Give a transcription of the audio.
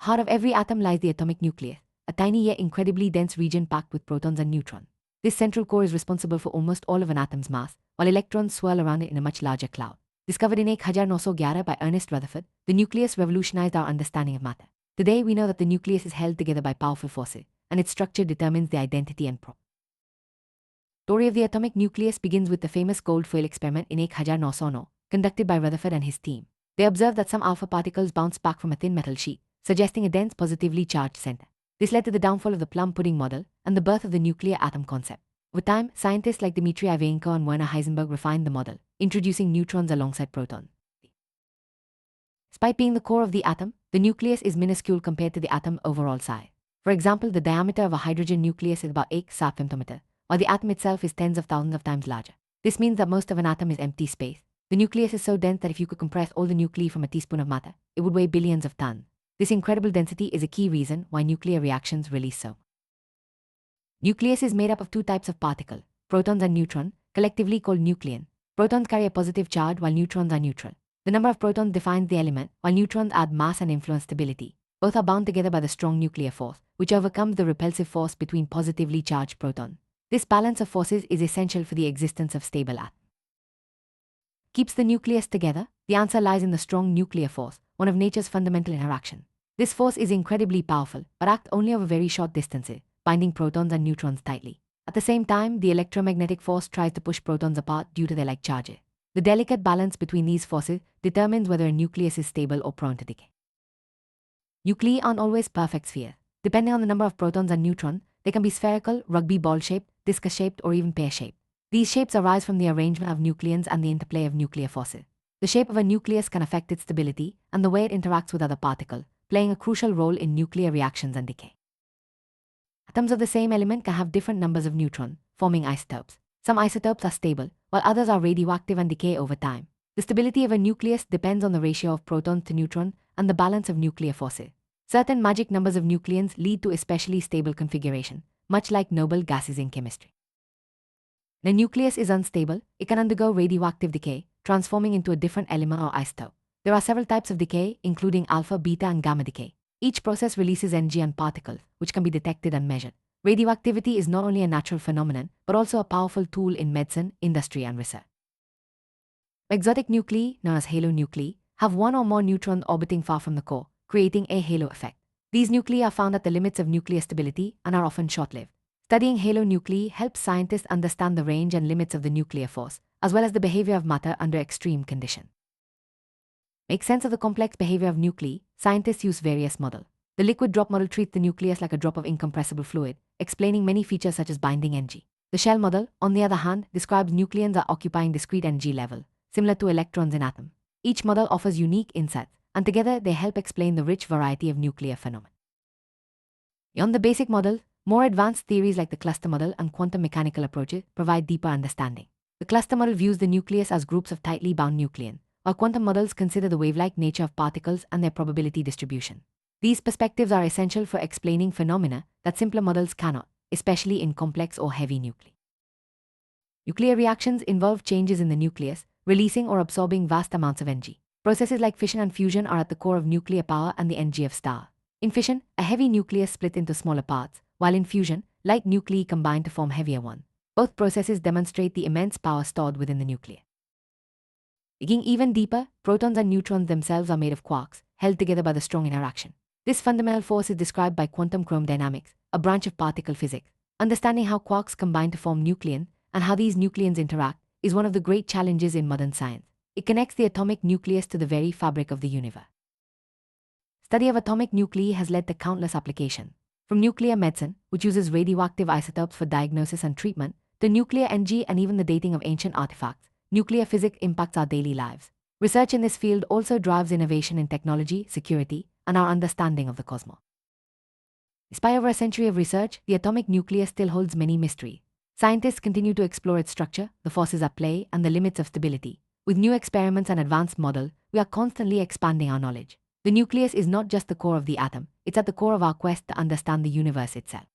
heart of every atom lies the atomic nucleus, a tiny yet incredibly dense region packed with protons and neutrons. This central core is responsible for almost all of an atom's mass, while electrons swirl around it in a much larger cloud. Discovered in 1911 by Ernest Rutherford, the nucleus revolutionized our understanding of matter. Today, we know that the nucleus is held together by powerful forces, and its structure determines the identity and story of the atomic nucleus begins with the famous gold foil experiment in 1909, conducted by Rutherford and his team. They observed that some alpha particles bounced back from a thin metal sheet, suggesting a dense positively charged center. This led to the downfall of the plum pudding model and the birth of the nuclear atom concept. Over time, scientists like Dmitry Ivanenko and Werner Heisenberg refined the model, introducing neutrons alongside protons. Despite being the core of the atom, the nucleus is minuscule compared to the atom overall size. For example, the diameter of a hydrogen nucleus is about 8 femtometer, while the atom itself is tens of thousands of times larger. This means that most of an atom is empty space. The nucleus is so dense that if you could compress all the nuclei from a teaspoon of matter, it would weigh billions of tons. This incredible density is a key reason why nuclear reactions release so. Nucleus is made up of two types of particle, protons and neutrons, collectively called nucleon. Protons carry a positive charge while neutrons are neutral. The number of protons defines the element, while neutrons add mass and influence stability. Both are bound together by the strong nuclear force, which overcomes the repulsive force between positively charged protons. This balance of forces is essential for the existence of stable atoms. Keeps the nucleus together? The answer lies in the strong nuclear force, one of nature's fundamental interactions. This force is incredibly powerful, but acts only over very short distances, binding protons and neutrons tightly. At the same time, the electromagnetic force tries to push protons apart due to their like charges. The delicate balance between these forces determines whether a nucleus is stable or prone to decay. Nuclei aren't always perfect spheres. Depending on the number of protons and neutrons, they can be spherical, rugby ball-shaped, discus-shaped, or even pear-shaped. These shapes arise from the arrangement of nucleons and the interplay of nuclear forces. The shape of a nucleus can affect its stability and the way it interacts with other particles, playing a crucial role in nuclear reactions and decay. Atoms of the same element can have different numbers of neutrons, forming isotopes. Some isotopes are stable, while others are radioactive and decay over time. The stability of a nucleus depends on the ratio of protons to neutrons and the balance of nuclear forces. Certain magic numbers of nucleons lead to especially stable configuration, much like noble gases in chemistry. When a nucleus is unstable, it can undergo radioactive decay, transforming into a different element or isotope. There are several types of decay, including alpha, beta, and gamma decay. Each process releases energy and particles, which can be detected and measured. Radioactivity is not only a natural phenomenon, but also a powerful tool in medicine, industry, and research. Exotic nuclei, known as halo nuclei, have one or more neutrons orbiting far from the core, creating a halo effect. These nuclei are found at the limits of nuclear stability and are often short-lived. Studying halo nuclei helps scientists understand the range and limits of the nuclear force, as well as the behavior of matter under extreme conditions. To make sense of the complex behavior of nuclei, scientists use various models. The liquid drop model treats the nucleus like a drop of incompressible fluid, explaining many features such as binding energy. The shell model, on the other hand, describes nucleons as occupying discrete energy level, similar to electrons in atoms. Each model offers unique insights, and together they help explain the rich variety of nuclear phenomena. Beyond the basic model, more advanced theories like the cluster model and quantum mechanical approaches provide deeper understanding. The cluster model views the nucleus as groups of tightly bound nucleons, while quantum models consider the wave-like nature of particles and their probability distribution. These perspectives are essential for explaining phenomena that simpler models cannot, especially in complex or heavy nuclei. Nuclear reactions involve changes in the nucleus, releasing or absorbing vast amounts of energy. Processes like fission and fusion are at the core of nuclear power and the energy of stars. In fission, a heavy nucleus split into smaller parts, while in fusion, light nuclei combine to form heavier ones. Both processes demonstrate the immense power stored within the nucleus. Digging even deeper, protons and neutrons themselves are made of quarks, held together by the strong interaction. This fundamental force is described by quantum chromodynamics, a branch of particle physics. Understanding how quarks combine to form nucleons and how these nucleons interact is one of the great challenges in modern science. It connects the atomic nucleus to the very fabric of the universe. Study of atomic nuclei has led to countless applications. From nuclear medicine, which uses radioactive isotopes for diagnosis and treatment, to nuclear energy and even the dating of ancient artifacts, nuclear physics impacts our daily lives. Research in this field also drives innovation in technology, security, and our understanding of the cosmos. Despite over a century of research, the atomic nucleus still holds many mysteries. Scientists continue to explore its structure, the forces at play, and the limits of stability. With new experiments and advanced models, we are constantly expanding our knowledge. The nucleus is not just the core of the atom, it's at the core of our quest to understand the universe itself.